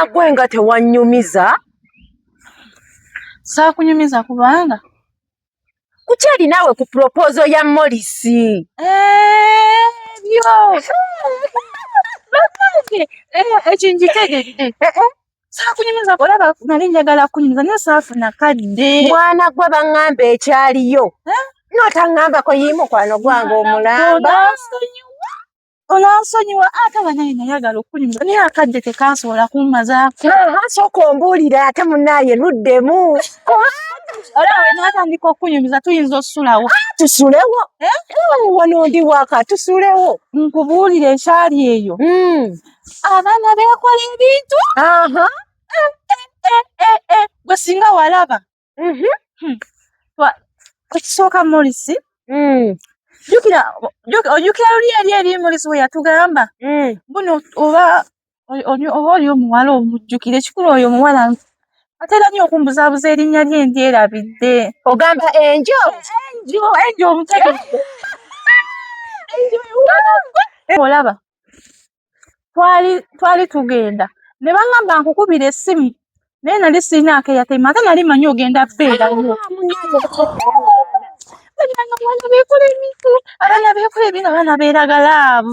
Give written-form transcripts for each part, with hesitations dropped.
gwenga tewanyumiza. Saakunyumiza kubanga kukyali naawe ku proposal ya Morisi. Byo. Ekinjitegedde. Saakunyumiza olaba nali njagala kunyumiza naye saafuna kadde. Mwana gwe baŋŋamba ekyaliyo. N'otaŋŋambako yimu kwano gwange omulamba. Olansonyiwa ate banaye nayagala okunyumiza naye akadde tekansobola kummazaako. Sooka ombuulira ate munnaaye luddemu. Olaba we naatandika okunyumiza tuyinza osusulawo. Tusulewo. Wano ndi waka tusulewo. Nkubuulira ekyali eyo. Abaana beekola ebintu. Gwe singa walaba. Ekisooka Morisi. Ojjukira luli eri Morisi we yatugamba. Buno oba oli omuwala omujjukira ekikulu oyo omuwala atera nnyo okumbuzaabuza erinnya lye ndyerabidde. Ogamba Enjo? Enjo omutegedde. Olaba twali tugenda ne baŋŋamba nkukubira essimu naye nali sirinaako eyatema ate nali manyi ogenda beerayo. Abaana beekola ebintu abaana beeragalaavu.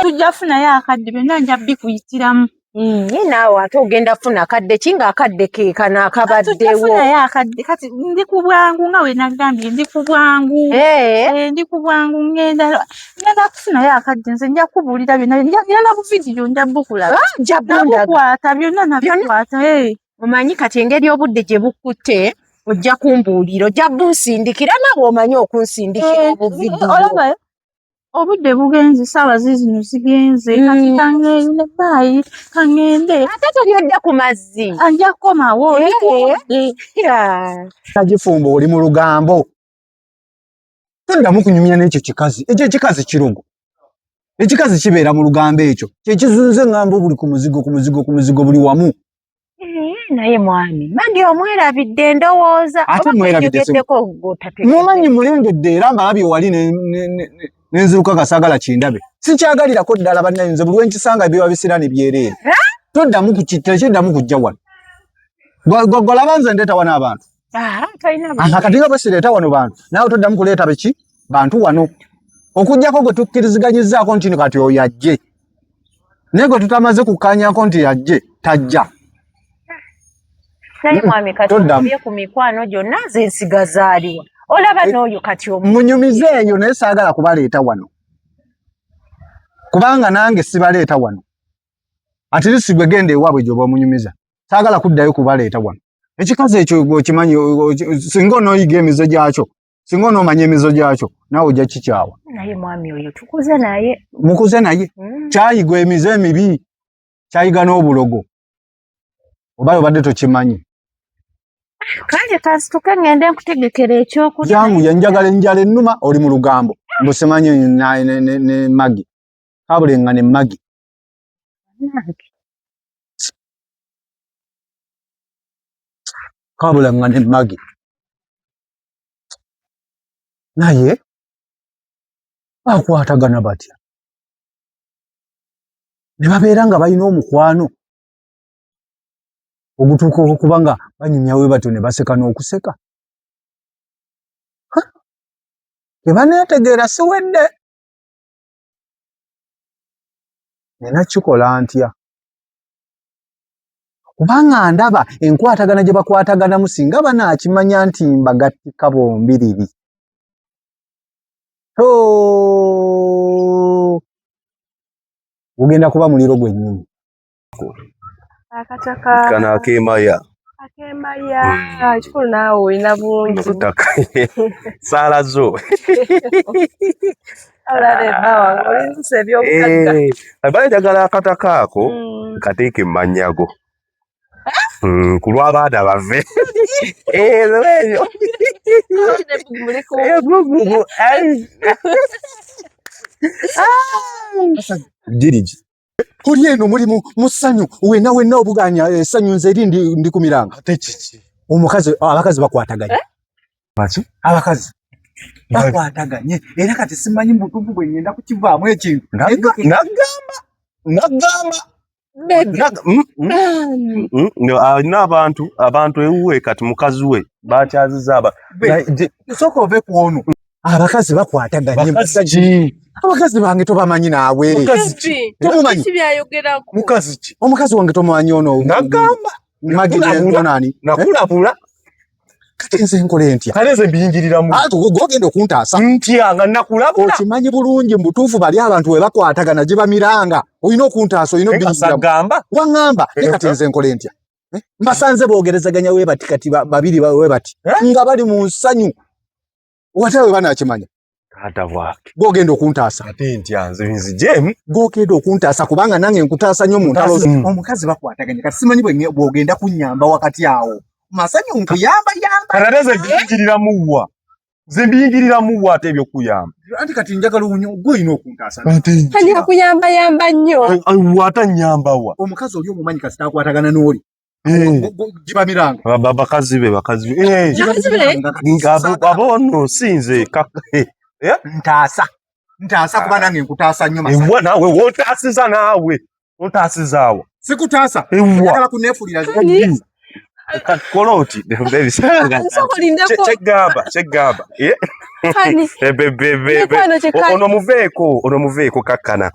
Tujja funayo akadde byonna nja bikuyitiramu. Naawe ate ogenda funa akadde ki ng'akadde ke kano akabaddewo. Tujja funayo akadde kati ndi ku bwangu nga we nagambye ndi ku bwangu. Ndi ku bwangu ngenda kufunayo akadde nze nja kubuulira byonna nja na buvidiyo nja bukulaba. Nja bukwata byonna nabikwata. Omanyi kati engeri obudde gye bukutte ojja kumbuulira ojja bunsindikira naawe omanyi okunsindikira obuvidiyo. Olaba obudde bugenze ssaawa zino zigenze kati kangeyo baayi kangende. Ate tolyodde ku mazzi. Anja kukomawo. Nagifumba oli mu lugambo. Toddamu kunyumya n'ekyo kikazi. Ekyo ekikazi kirugo. Ekikazi kibeera mu lugambo ekyo. Kye kizunze ŋŋamba buli ku muzigo buli wamu. Naye mwami mandi omwerabidde ndowooza. Ate mwerabidde mumanyi mulengedde era mbalabye wali n'enziruka gasaagala kindabe. Sikyagalirako ddala bannayinza buli wenkisanga biba bisira ne byereere. Toddamu tekiddamu kujja wano. Golaba nze ndeeta wano abantu. Kati nga bwesireeta wano bantu naawe toddamu kuleeta beki bantu wano. Okujjako gwe tukkiriziganyizaako nti kati oyo ajje. Naye gwe tutamaze kukkaanyaako nti ajje tajja. Naye mwami kati obye ku mikwano gyonna nze nsigazaaliwa. Olaba n'oyo kati munyumize eyo naye saagala kubaleeta wano. Kubanga nange sibaleeta wano. Ati lisi gwe genda ewaabwe gy'oba omunyumiza. Saagala kuddayo kubaleeta wano. Ekikazi ekyo okimanyi singa onooyiga emizo gyakyo. Singa onoomanya emizo gyakyo naawe ojja kikyawa. Naye mwami oyo tukuze naye. Mukuze naye. Kyayiga emizo emibi. Kyayiga n'obulogo. Obayo badde tokimanyi. Kanje kasituke ngende nkutegekera ekyokulya. Jangu yanjagala enjala ennuma oli mu lugambo. Mbusimanyi ne magi. Kabulenga ne magi. Kabulenga ne magi. Naye bakwatagana batya. Ne babeera nga balina omukwano. Ogutuuka okuba nga banyumyawe batyo ne baseka n'okuseka. Tebaneetegeera siwedde. Nina kikola ntya. Kubanga ndaba enkwatagana gye bakwataganamu singa banaakimanya nti mbagattika bombiriri. Ugenda kuba muliro gwennyini. Akataka. Kana akemaya. Akemaya. Kikulu naawe olina bungi. Saala zo. Olale bawa olinse by'okukagga. Abale njagala akataka ako kateeke mu mannyago. Ku lw'abaana bave. Lwebyo. Jiriji. Oli eno mulimu mu ssanyu wenna obuganya essanyu nze eri ndi ku miranga. Ate kiki? Abakazi bakwataganye. Baki? Abakazi bakwataganye era kati simanyi mutubu bwe ngenda kukivaamu ekintu. Nagamba abantu ewuwe kati mukazi we bakyaziza soko ove kuono abakazi bakwataganye abakazi bange tobamanyi naawe tomumanyi mukazi ki omukazi wange tomumanyi ono nagamba magidonani nakulapula kati nze nkole ntya kale nze mbiyingiriramu gogenda okuntaasa ntya nga nakulapula okimanyi bulungi mbutuufu bali abantu we bakwatagana gye bamiranga olina okuntaasa olina obiyingiramu waŋŋamba kati nze nkole ntya mbasanze boogerezaganya we bati kati babiri we bati nga bali mu nsanyu wate we banakimanya taata bwake gogenda okuntaasa ate ntya nze nzijemu gogenda okuntaasa kubanga nange nkutaasa nnyo mu ntalo omukazi bakwataganye kati simanyi bwogenda kunnyamba wakati awo masanyu nkuyamba kati nze mbiyingiriramu ate ebyokuyamba anti kati njagala gwolina okuntaasa ani akuyamba nnyo ate nnyambawa omukazi oli omumanyi kasi takwatagana n'oli gibamiranga bakazi be abono sinze ntaasa kuba nange nkutaasa nnyo ewa naawe wotaasiza naawe otaasizaawa sikutaasa ewa kuneefulira koloti kyegamba ono muveeko kakkana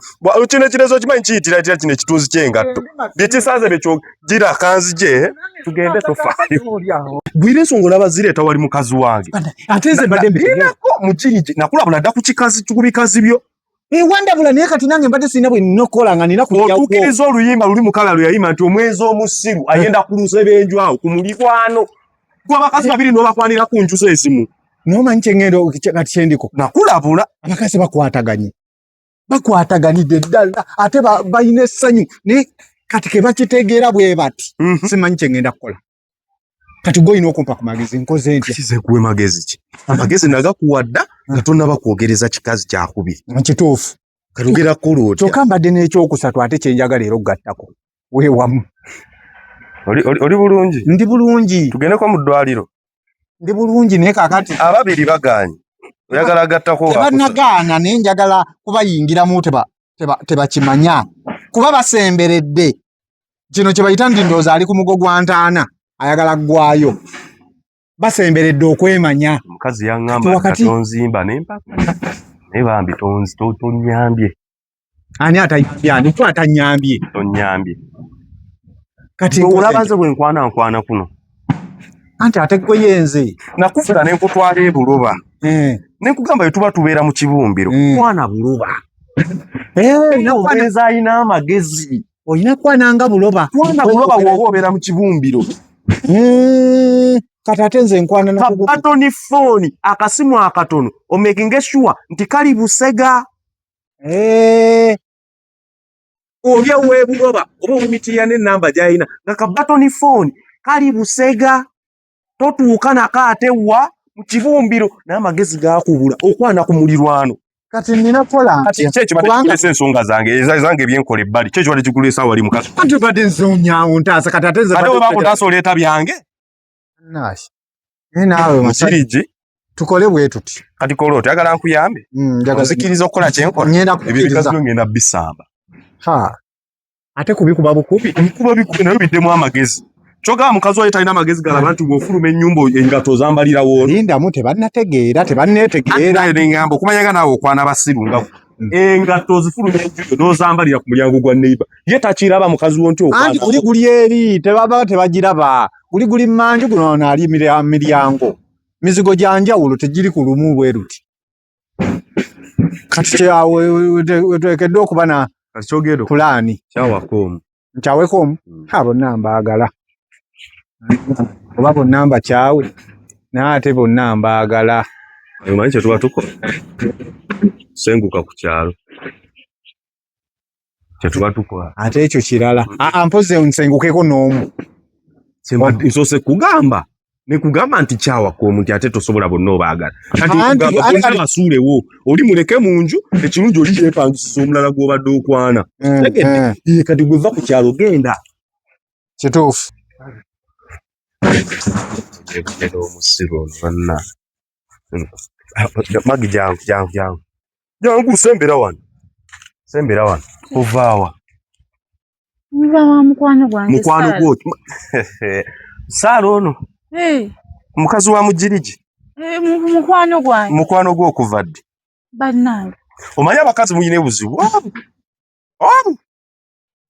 kino ekirezo kimanyi kiyitira kino ekitunzi kyengatto byekisanze bekyo gira kanzije tugende tofaayo gwira ensonga olaba zireeta wali mukazi wange ate nze mbadde mbirako mukiri nakulabula dda ku bikazi byo wandabula naye kati nange mbadde sirina bwe nina okukola nga nina otuukiriza oluyimba luli mukala lwe yayima nti omwezi omusiru ayenda ku lusebenju awo ku mulikwano gwe abakazi babiri n'obakwanira ku njuso esimu nomanyi kyengendo kati kyendiko nakulabula abakazi bakwataganidde ddala ate balina essanyu naye kati ke bakitegeera bwe bati simanyi kyengenda kukola kati gwolina okumpa ku magezi nkoze ntya kize kuwe magezi ki amagezi nagakuwadda nga tonnaba kwogereza kikazi kyakubiri kituufu katugera kolo otya kyokka mbadde n'ekyokusatu ate kyenjagala era okugattako weewamu oli bulungi ndi bulungi tugendeko mu ddwaliro ndi bulungi naye kakati ababiri baganye oyagala gattako tebannagaana naye njagala kubayingiramu tebakimanya kuba basemberedde kino kye bayita nti ndowooza ali ku mugo gwa ntaana ayagala ggwayo basemberedde okwemanya omukazi yaŋŋamba tonzimba nempaka naye bambi tonyambye ani atanyambye atanyambye tonyambye kati olabaze bwe nkwana kuno anti ate gwe yenze nakufuna ne nkutwala ebuloba ne nkugamba bwe tuba tubeera mu kibumbiro kwana buloba nakufaniriza alina amagezi olina kwananga buloba kwana buloba bw'oba obeera mu kibumbiro kati ate nze nkwana kabatoni fooni akasimu akatono omekinge sure nti kali busega olya webuloba oba omitirira n'ennamba gy'alina nga kabatoni fooni kali busega totuuka nako ate wa mu kibumbiro naye amagezi gaakubula okwana ku mulirwano kati nina kola kyekyo batekulesa ensonga zange ebyenkola ebbali kyekyo bade kikulesa wali mukazi ate badde nzonyawo ntaasa kati ate we bakutaasa oleeta byange naye naawe mukirigi tukole bwe tuti kati kola oti agala nkuyambe nzikiriza okukola kyenkola ebibikazi byo ngenda bisamba ate kubikuba bukubi ebikuba bikubi nayo biddemu amagezi kyogaba mukazi waye talina amagezi galaba nti bw'ofuluma ennyumba engato zambalira woolo lindamu tebannategeera tebanneetegeera eŋŋamba okumanyanga naawe okwana basiru nga engato zifuluma enjuyo n'ozambalira ku mulyango gwa neiba ye takiraba mukazi wo nti anti guli eri tebaba tebagiraba guli mmanju guno ono ali miryango mizigo gya njawulo tegiri ku lumu bwe ruti kati kyawe weteekedde okuba na pulaani nkyawekoomu bonna mbaagala oba bonna mbakyawe naye ate bonna mbaagala omanyi kye tuba tukola senguka ku kyalo kye tuba tukola ate ekyo kirala mpoze nsengukeko n'omu nsose kugamba nekugamba nti kyawaka omuntu ate tosobola bonna obaagala kati abasuulewo oli muleke mu nju ekirungi oli yeepangisa omulala gw'obadde okwana kati gweva ku kyalo genda kituufu omusiru ono magi jangu sembera wano ovaawa Nga wa mukwano gwange. Mukwano gwo. Sala ono. Mukazi wa mujiriji. Mukwano gwange. Mukwano gwo okuvadde. Bannange. Omanyi abakazi muyina ebuzibu.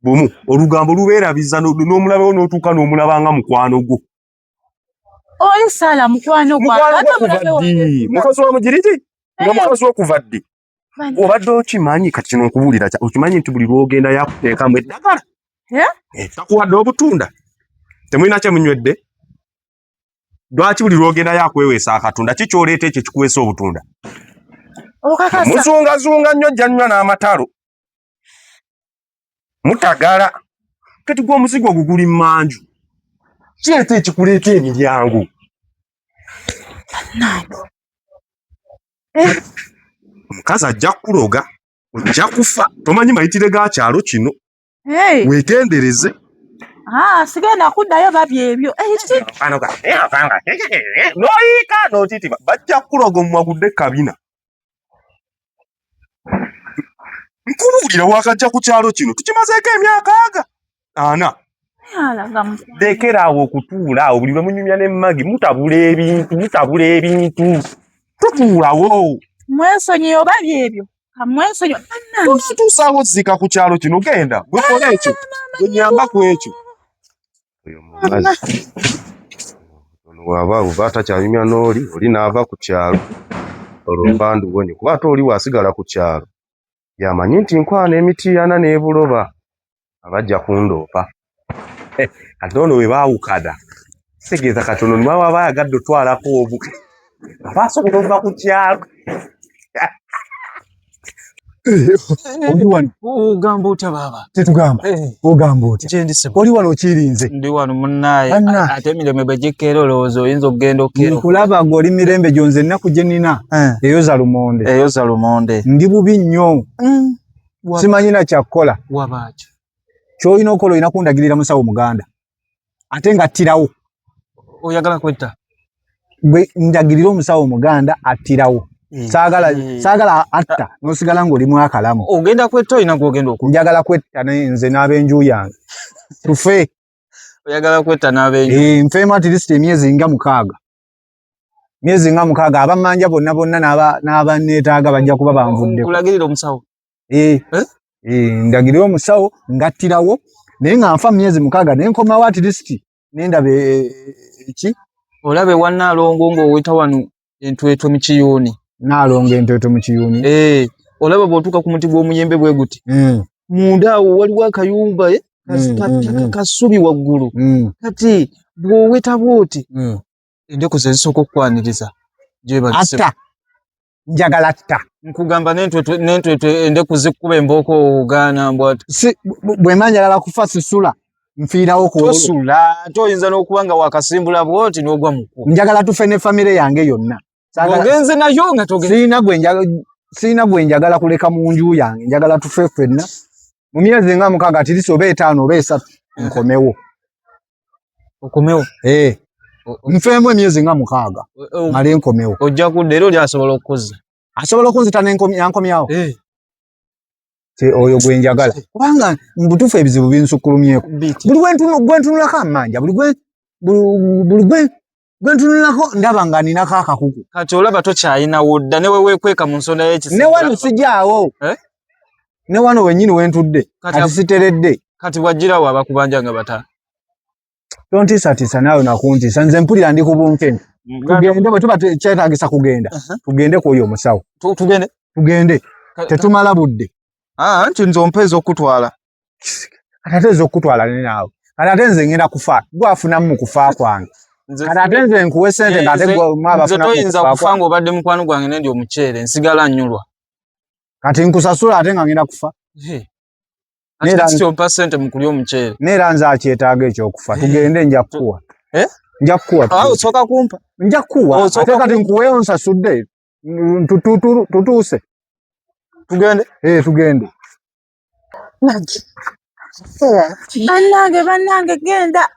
Bumu olugambo lubeerabiza n'omulabewo n'otuuka n'omulabanga mukwano gwo. Oli Sala mukwano gwange. Mukazi wa mujiriji nga mukazi okuvadde. Obadde okimanyi kati kino nkubuulira okimanyi nti buli lwogenda yakuteekamu eddagala. Takuwadde obutunda. Temulina kye munywedde. Lwaki buli lwogenda yakweweesa akatunda kikyoleeta ekyo kikuweesa obutunda. Muzungazunga nnyo jjanywa n'amatalo. Mutagala. Kati gwe omuzigo guguli mmanju. Kyete ekikuleeta emiryango. Omukazi ajja kuloga, ojja kufa. Tomanyi mayitire ga kyalo kino. Weegendereze. Sigenda kuddayo babye ebyo. Noyiika n'otitiba. Bajja kuloga omwagudde kabina. Nkubuulira wakajja ku kyalo kino tukimazeeko emyaka 40. Lekeraawo okutuula awo buli lwe munyumya n'emmagi mutabula ebintu. Tutuulawo. Mwesonyi oba byebyo. Mwesonyi. Tutusaawo zika ku kyalo kino genda. Gwekola ekyo. Gwenyamba ku ekyo. Oyo mukazi. Ono waba uva atakyanyumya n'oli, oli n'ava ku kyalo. Olwo mbanduwonye. Kuba ate oli waasigala ku kyalo. Yamanyi nti nkwana emitiana n'ebuloba. Abajja kundoopa. Kati ono we baawukana. Tegeeza katono ni baba bayagadde otwalako obu. Abasobola ova ku kyalo. Oli wano. Ogamba otya baba? Tetugamba. Ogamba otya? Kyendise. Oli wano okirinze. Ndi wano munnaye. Ate emirembe bagikkeera olowooza oyinza okugenda okkeera. Nkulaba ng'oli mirembe gyonze ennaku gye nnina. Eyoza lumonde. Eyoza lumonde. Ndi bubi nnyo. Simanyi na kyakkola. Wabaaki. Ky'olina okola olina kundagirira musawo Muganda. Ate ng'attirawo. Oyagala kwetta? Gwe ndagirira omusawo Muganda attirawo. Saagala atta n'osigala ng'olimu akalamu. Ogenda kwetta olina gw'ogenda okuba? Njagala kwetta nze n'ab'enju yange. Tufe. Oyagala kwetta n'ab'enju? Nfeemu at least emyezi nga 6. Myezi nga 6 abamanja bonna n'abanneetaaga bajja kuba banvuddeko. Kulagirira omusawo? Ndagirira omusawo ngattirawo naye nga nfa myezi 6 ne nkomawo at least nendaba eki. Olabe wannaalongo ng'oweta wano entwetwe mu kiyuuni. Naalongo entwetwe mu kiyuuni. Olaba bw'otuuka ku muti gw'omuyembe bwe guti. Munda awo waliwo akayumba kasubi waggulu. Kati bw'oweta bw'oti endeku ze zisooka okukwaniriza. Atta. Njagala atta. Nkugamba n'entwetwe endeku zikkuba embooko ogaana mbwati. Bwe mba njagala kufa sisula. Nfiirawo ku tosula. Toyinza n'okuba nga wakasimbula bw'oti n'ogwa mu kkubo. Njagala tufe ne famire yange yonna. Ogenze nayo nga togenda. Sirina gwe njagala kuleka mu nju yange. Njagala tufe ffenna. Mu myezi nga 6 ati liso oba 5 oba 3 nkomewo. Okomewo? Nfeemu emyezi nga 6. Male nkomewo. Ojja kudda era oli asobola okuzza. Asobola okunzita n'yankomyawo. Oyo gwe njagala. Kubanga mbutufu ebizibu binsukkulumyeko. Buli gwentunulako amanja. Buli gwentunulako ndaba nga ninako akakuku. Kati olaba tokyayinawo dda ne weweekweka mu nsonda y'ekisibo. Ne wano sijaawo. Ne wano wennyini wentudde. Kati siteredde. Kati wajjirawo abakubanja nga bata. Tontiisatiisa naawe nakuntiisa. Nze mpulira ndi ku bunkenke. Tugende bwe tuba kyetaagisa kugenda. Tugende ku oyo omusawo. Tugende? Tugende. Tetumala budde. Nti nze ompeeza okutwala. Kati ate nze okutwala ne naawe. Kati ate nze ngenda kufa. Gwe afunamu mu kufa kwange. Kati ate nze nkuwe ssente ng'ate gwe mwaba afunamu mu kufa kwange. Nze toyinza kufa ng'obadde mukwano gwange nendi omuceere nsigala nnyulwa. Kati nkusasula ate nga ngenda kufa. Ati ompa ssente mu kulya omuceere. Neera nze akyetaaga ekyokufa. Tugende nja kukuwa. Nja kukuwa. Osooka kumpa? Nja kukuwa. Ate kati nkuweeyo nsasudde. Tutuuse. Tugende? Tugende. Bannange genda.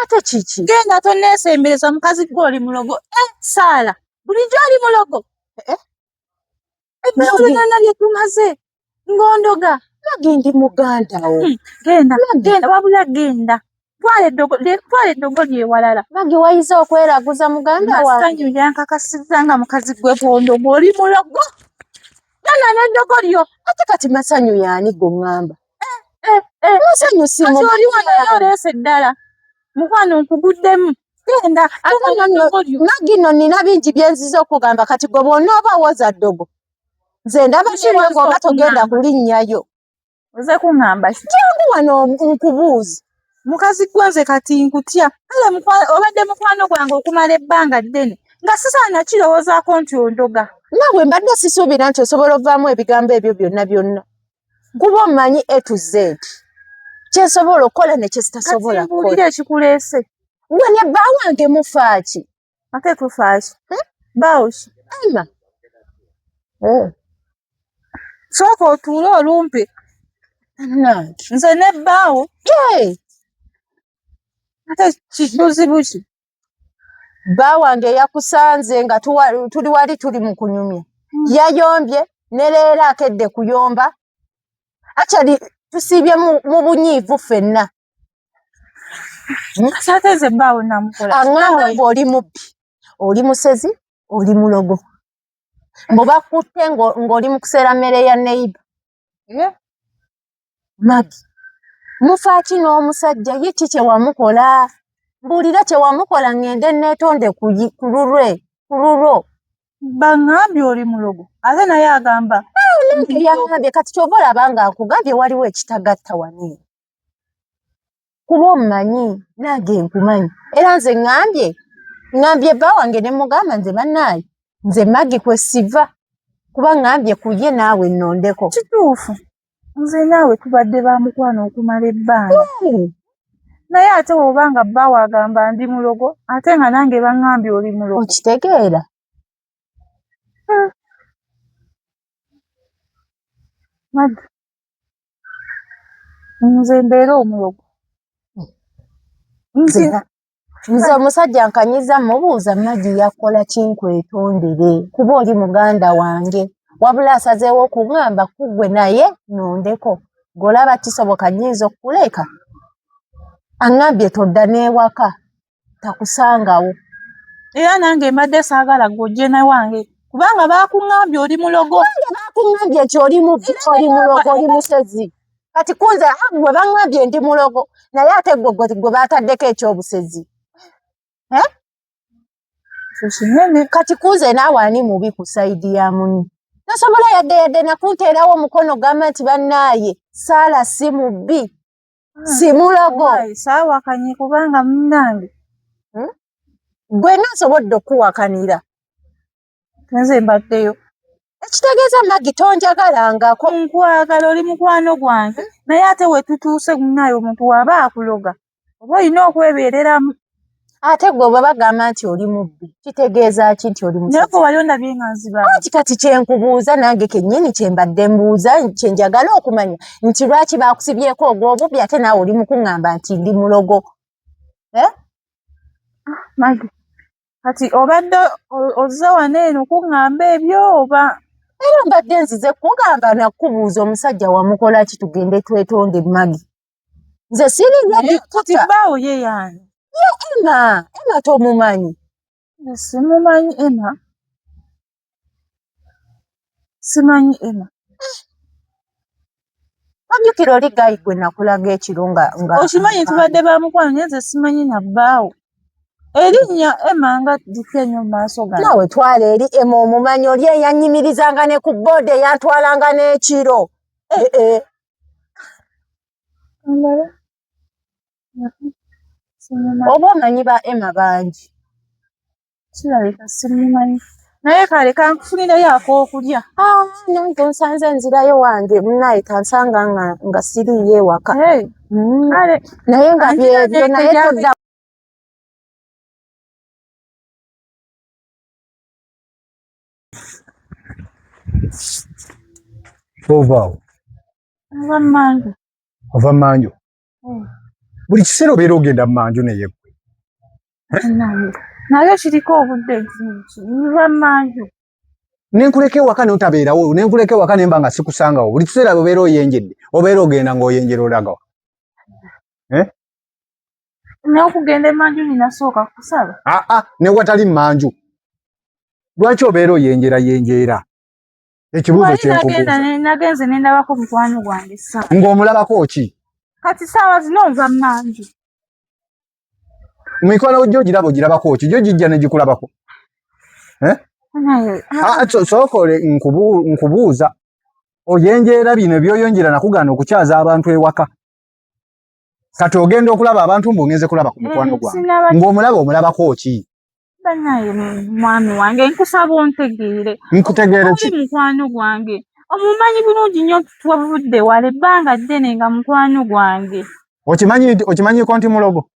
Ate kiki? Genda tonneesembereza mukazi gw'oli mulogo. Saala. Bulijjo oli mulogo. Ebyolina bye tumaze. Ngondoga. Magi ndi muganda wo. Genda wabula genda. Twale dogo lye walala. Magi wayiza okweraguza muganda wa. Masanyu yankakasizanga mukazi gwe bondo oli mulogo. Nana n'endogo lyo. Ate kati masanyu yani gongamba. Masanyu si mu. Oli wano yoleese ddala. Mukwano nkuguddemu. Genda Magi no nina bingi byenziza okugamba kati gwe bonna obawoza ddogo. Nze ndaba kirwa ng'oba togenda kulinnyayo. Oze kuŋŋamba ki? Jangu wano nkubuuzi. Mukazi gwe nze kati nkutya. Kale obadde mukwano gwange okumala ebbanga ddene. Nga sisaana kirowoozaako nti ondoga. Naawe mbadde sisuubira nti osobola ovaamu ebigambo ebyo byonna. Kuba omanyi A to Z. Kyesobola okukola ne kye sitasobola kukola. Kati mbuulira ekikuleese. Gwe ne bba wange mufa ki? Ate tufa ki? Baawo ki? Emma. Sooka otuule olumpe. Nange. Nze ne bbaawo. Ate buzibu ki? Bba wange yakusanze nga tuli wali tuli mu kunyumya. Yayombye ne leero akedde kuyomba. Achali tusiibye mu bunyiivu ffenna. Ate nze bbaawo namukola. Aŋŋamba ng'oli mubbi, oli musezi, oli mulogo. Mbu bakutte ng'oli mu kuseera mmere ya neiba. Magi, mufa ki n'omusajja ye ki kye wamukola? Mbuulira kye wamukola ŋŋende neetonde ku lulwo. Baŋŋambye oli mulogo. Ate naye agamba. Nange yaŋŋambye kati ky'oba olaba nga nkugambye waliwo ekitagatta wano. Kuba omumanyi nange nkumanyi. Era nze ŋŋambye bba wange ne mugamba nze bannaaye. Nze Magi kwe siva. Kuba ŋŋambye ku ye naawe nnondeko. Kituufu. Nze naawe tubadde ba mukwano okumala ebbanga. Naye ate bw'oba nga bba wagamba ndi mulogo, ate nga nange baŋŋambye oli mulogo. Okitegeera? Magi. Nze mbeera omulogo. Nze omusajja nkanyiza mubuuza Magi yakola kinkwetondere kuba oli muganda wange. Wabula asazeewo okuŋŋamba kuggwe naye nnondeko. Golaba kisoboka nnyinza okukuleka. Aŋŋambye todda n'ewaka. Takusangawo. Era nange mbadde saagala gojje na wange. Kubanga baakuŋŋambye oli mulogo. Baakuŋŋambye nti oli mubbi, oli mulogo, oli musezi. Kati kunze bwe baŋŋambye ndi mulogo naye ate gwe baataddeko ekyobusezi. Kinene. Kati kunze naawe ani mubi ku sayidi ya muni. Tosobola yadde nakunteerawo omukono gamba nti bannaaye Saala si mubbi. Si mulogo. Saawakanye kubanga munnange. Gwe naasobodde okuwakanira. Nze mbaddeyo. Ekitegeeza Magi tonjagalangako. Nkwagala oli mukwano gwange. Naye ate we tutuuse munnaaye omuntu waba akuloga. Oba olina okwebeereramu. Ate gwe bwe bagamba nti oli mubbi. Kitegeeza ki nti oli musezi? Naye gwe wali ondabye nga nziba. Kati kye nkubuuza nange kennyini kye mbadde mbuuza kye njagala okumanya nti lwaki baakusibyeko ogw'obubbi ate naawe oli mu kuŋŋamba nti ndi mulogo. Magi. Kati obadde ozze wano eno kuŋŋamba ebyo oba? Era mbadde nzize kugamba nakubuuza omusajja wamukola ki tugende twetonde Magi. Nze siringa kati bbaawo ye yaani? Ye Emma tomumanyi. Simumanyi Emma. Simanyi Emma. Wajjukira oli Gayi gwe nakulaga ekiro nga. Okimanyi tubadde ba mukwano naye nze simanyi na bbaawo. Erinnya Emma nga dikka nnyo mu maaso gange. Naawe twala eri Emma omumanyi oli eyanyimirizanga ne ku boodi eyantwalanga n'ekiro. Oba omanyi ba Emma bangi. Kirabika simumanyi. Naye kale kankufunirayo ak'okulya. Nange nsanze nzirayo wange munnaaye kansanga nga siriiyo ewaka. Kale naye nga byebyo naye todda. Ovaawo. Ova mmanju. Ova mmanju. Buli kiseera obeera ogenda mu manju naye gwe. Naye kiriko obudde nva mmanju. Nenkuleke waka notabeerawo, nenkuleke waka nemba nga sikusangawo. Buli kiseera obeera oyenjedde, obeera ogenda ng'oyenjera olagawa. N'okugenda emanju ninasooka kusaba. Ne watali mmanju. Lwaki obeera oyenjera? Ekibuuzo kyenkubuuza. Nagenze ne ndabako mukwano gwange ssaawa. Ng'omulabako ki? Kati ssaawa zino nva mmanju. Mikono gyo girabako ki? Gyo gijja ne gikulabako. Sookole nkubuuza. Oyenjera bino by'oyonjera nakugana okukyaza abantu ewaka. Kati ogenda okulaba abantu mb'ogenze kulaba ku mukwano gwange. Ng'omulaba omulabako ki? Banaye mwami wange nkusaba ontegeere. Nkutegeere ki? Mukwano gwange. Omumanyi bulungi nnyo twavudde wala ebbanga ddene nga mukwano gwange. Okimanyiko nti mulogo?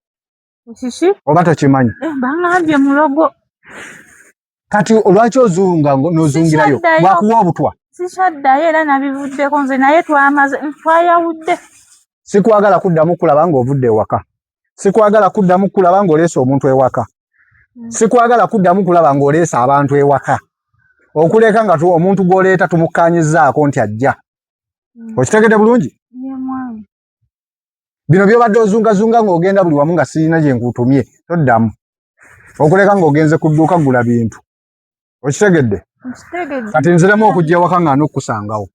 Kiki? Oba tokimanyi? Bangambye mulogo. Kati olwaki ozunga n'ozungirayo? Bwakuwa obutwa? Sikyaddayo era nabivuddeko nze naye twayawudde. Sikwagala kuddamu kulaba ng'ovudde ewaka. Sikwagala kuddamu kulaba ng'oleese omuntu ewaka. Sikwagala kuddamu kulaba ng'oleese abantu ewaka. Okuleka nga omuntu gw'oleeta tumukkaanyizzaako nti ajja. Okitegedde bulungi? Bino by'obadde ozungazunga ng'ogenda buli wamu nga sirina gye nkutumye. Toddamu. Okuleka ng'ogenze ku dduuka gula bintu. Okitegedde? Kati nziremu okujja ewaka nga n'okkusangawo.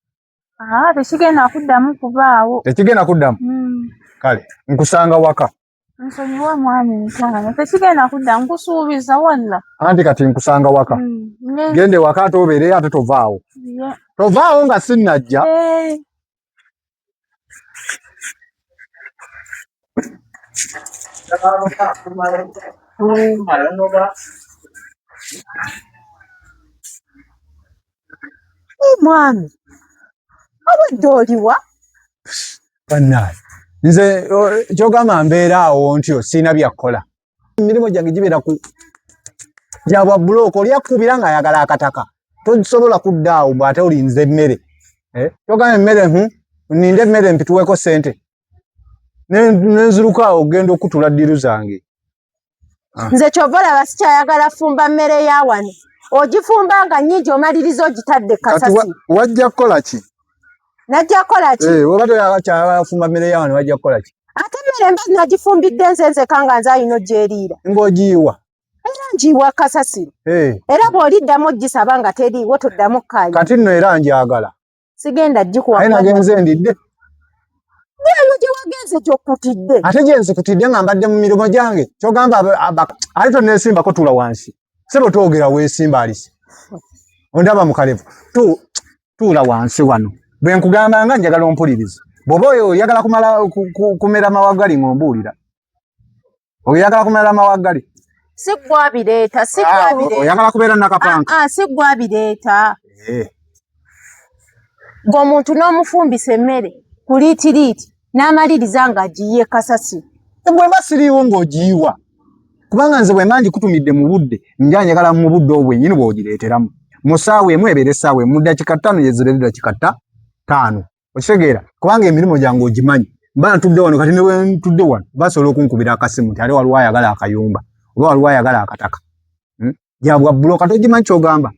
Tekigenda kuddamu kubaawo. Tekigenda kuddamu? Kale, nkusanga waka. Nsonyiwa mwami nkwana. Tekigenda kuddamu nkusuubiza walla. Anti kati nkusanga waka. Gende waka ate obeere ate tovaawo. Tovaawo nga sinnajja. Mwami. Abadde oliwa? Bannaaye. Nze kyogamba mbeera awo ntyo sirina byakkola. Emirimu gyange gibeera ku gyabwa buloko olyakubira ng'ayagala akataka. Tosobola kudda awo bw'ate olinze emmere. Kyogamba emmere ninde emmere mpituweko ssente. Nenziruka awo ogenda okutula ddiru zange. Nze kyova olaba sikyayagala fumba mmere ya wano. Ogifumba nga nnyingi omaliriza ogitadde kasasi. Kati wajja kukola ki? Najja kukola ki? Oba toyagala mmere ya wano wajja kukola ki? Ate mmere mba nagifumbidde nze kanga nze ayina ogyeriira. Ng'ogiyiwa? Era ngiyiwa kasasiro. Era bw'oliddamu ogisaba nga teriiwo toddamu kkaanya. Kati nno era njagala. Sigenda gikuwa. Aye nagenze ndidde. Eyo gye wagenze gy'okkutidde. Ate gye nzikutidde nga mbadde mu mirimu gyange. Kyogamba ate tonneesimbako tula wansi. Sebo twogera weesimba alisi. Ondaba mukalevu. Tuula wansi wano. Bwe nkugamba nga njagala ompuliriza. Bw'oba oyagala kumera mawagali ng'ombuulira. Oyagala kumera mawagali. Si gwabireeta. Oyagala kubeera nakapanka. Si gwabireeta. Ng'omuntu n'omufumbisa emmere ku liitiriiti n'amaliriza ng'agiye kasasi. Bw'emba siriiwo ng'ogiyiwa. Kubanga nze bw'emba ngikutumidde mu budde, njagala mu budde obwennyini bw'ogireeteramu. Mu ssaawa emu ebeera essaawa emu, mu ddakiika ttaano yezibeere ddakiika ttaano. Okitegeera? Kubanga emirimu gyange ogimanyi. Mba ntudde wano kati ne bwe ntudde wano basobola okunkubira akasimu nti ate waliwo ayagala akayumba oba waliwo ayagala akataka. Gyabwa buloka togimanyi ky'ogamba.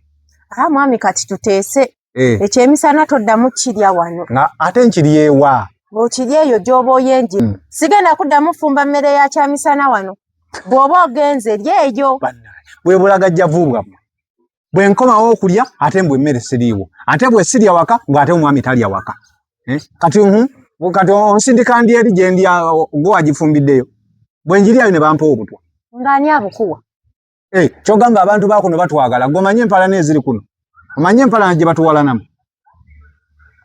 Mwami kati tuteese. Ekyemisana toddamu kirya wano. Ate nkirya ewa. Okirya eyo gy'oba oyenje. Sigenda kuddamu fumba mmere ya kyamisana wano. Bw'oba ogenze lya eyo. Bwe bulagajja vuubwamu. Bwe nkomawo okulya ate mbwe emmere siriiwo. Ate bwe sirya waka ng'ate omwami talya waka. Kati onsindika ndi eri gye ndya gwe wagifumbiddeyo. Bwe njiryayo ne bampa obutwa. Ng'ani abukuwa? Kyogamba abantu ba kuno batwagala. G'omanyi empalana eziri kuno. Omanyi empalana gye batuwalanamu.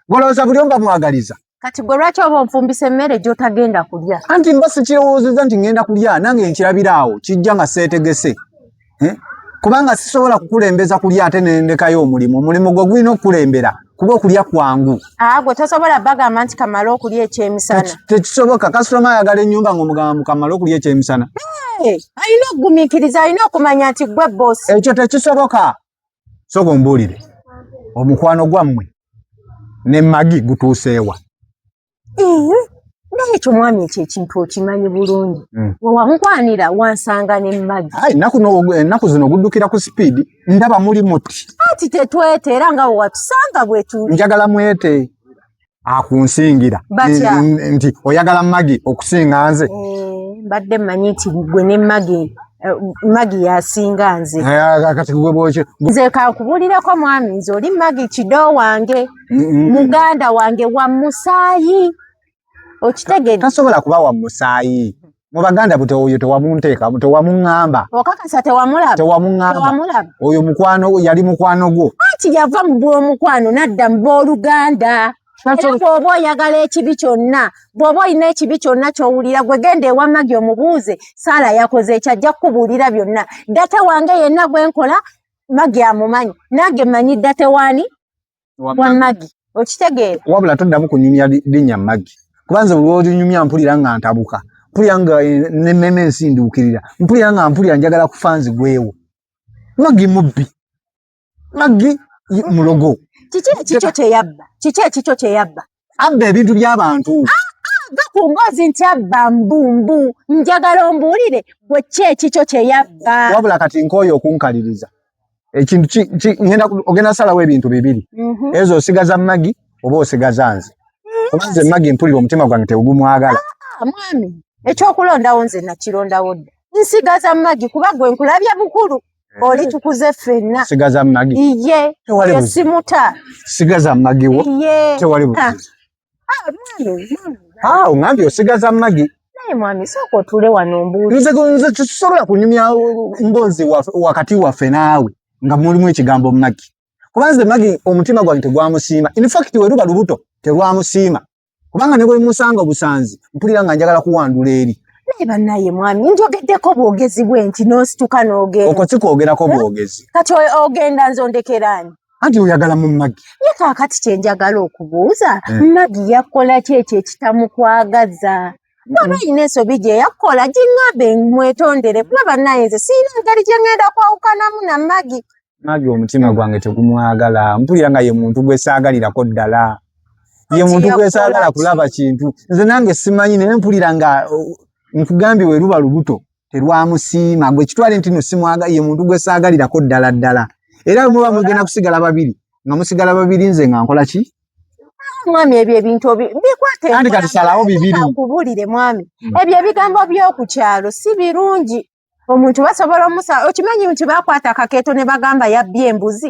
Golowooza buli omu bamwagaliza. Kati gwe lwaki oba onfumbisa emmere gy'otagenda kulya? Anti mba sikirowoozezza nti ngenda kulya nange nkirabira awo kijja nga seetegese. Kubanga sisobola kukulembeza kulya ate ne ndekayo omulimu. Omulimu gwe gulina okukulembera kuba okulya kwangu. Gwe tosobola bagamba nti kamala okulya ekyemisana. Tekisoboka. Kasitoma ayagala ennyumba ng'omugamba kamala okulya ekyemisana. Alina okugumiikiriza, alina okumanya nti gwe boosi. Ekyo tekisoboka. Soga ombuulire. Omukwano gwammwe ne magi gutuuseewa. naye ekyo mwami ekyo ekintu okimanyi bulungi wamukwanira wansanga ne Maggie ennaku zino oguddukira ku speed ndaba muli muti ati tetwete era nga watusanga bwetu njagala mwete akunsingira nti oyagala Maggie okusinga nze mbadde mmanyi nti gwe ne Maggie yasinga nze kati gwe bwokyo nze kankubulireko mwami nze oli Maggie kido wange muganda wange wa musaayi okitegedde tasobola kuba wa musaayi mu baganda bute oyo tewamunteeka tewamuŋŋamba okakasa tewamuŋŋamba oyo mukwano yali mukwano gwo anti yava mu bw'omukwano nadda mu bw'oluganda bw'oba oyagala ekibi kyonna bw'oba olina ekibi kyonna ky'owulira gwe genda ewa Maggie omubuuze Saala yakoze ekyajja kukubuulira byonna data wange yenna gwe nkola Maggie amumanyi nange mmanyi data waani wa Maggie okitegeera wabula toddamu kunyumya linnya Maggie kubanza buli olunyumya mpulira nga ntabuka mpulira nga n'emmeme ensinduukirira mpulira nga mpulira njagala kufa nzigwewo Maggie mubbi Maggie mulogo kiki ekikyo kyeyabba abba ebintu by'abantu gakungozi nti abba mbumbu njagala ombuulire gwe ki ekikyo kyeyabba wabula kati nkooyo okunkaliriza ekintu ogenda salawo ebintu bibiri ezo osigaza Maggie oba osigaza nze kuba nze Maggie mpulira omutima gwange tegumwagala mwami ekyokulondawo nze nakirondawo dda nsigaza Maggie kuba gwe nkulabya bukulu oli tukuze ffenna sigaza Maggie iye simuta sigaza Maggie wo tewali buzibu ongambye osigaza Maggie naye mwami sooka otuule wano nze tusobola kunyumya mboozi wakati waffe naawe nga mulimu ekigambo Maggie kuba nze Maggie omutima gwange tegwamusiima in fact we luba lubuto terwamusiima kubanga ne bwe musanga obusanzi mpulira nga njagala kuwandula eri naye bannaye mwami njogeddeko bwogezi bwenti n'osituka n'ogenda okwo si kwogerako bwogezi kati ogenda nzondekeraani anti oyagala mu Maggie ye kaakati kye njagala okubuuza Maggie yakola ki ekyo ekitamukwagaza bw'aba yina ensobi gye yakola giŋŋambe mwetondere kuba bannaye nze siina ngeri gye ŋŋenda kwawukanamu na Maggie Maggie omutima gwange tegumwagala mpulira nga ye muntu gwe saagalirako ddala ye muntu gwe saagala kulaba kintu nze nange simanyi naye mpulira nga nkugambye we luba lubuto terwamusiima gwe kitwale nti nosimwaga ye muntu gwe saagalirako ddala era muba mugenda kusigala babiri nga musigala babiri nze nga nkola ki mwami ebyo ebintu bikwate kandi kati salawo bibiri nkubulire mwami ebyo ebigambo by'oku kyalo si birungi omuntu basobola omusa okimanyi nti bakwata akakeeto ne bagamba yabbye embuzi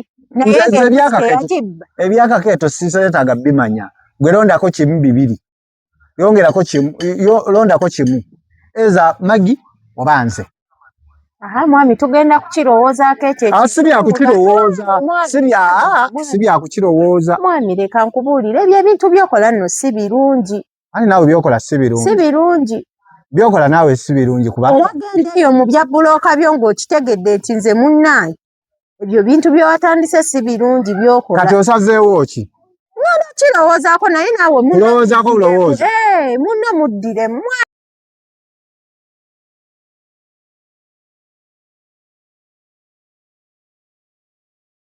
ebyakakeeto siseetaaga bimanya gwe londako kimu bibiri yongerako kimu londako kimu eza Maggie oba nze mwami tugenda kukirowoozaako ekyo sibyakukirowooza mwami leka nkubuulire ebyo ebintu byokola nno si birungi ani naawe byokola si birungi byokola naawe si birungi kuba owagendayo mu bya bulooka byo ng'okitegedde nti nze munnaayi ebyo bintu byewatandise si birungi byokola kati osazeewo ki kirowoozaako naye naawe mulowoozaako bulowooza munno muddire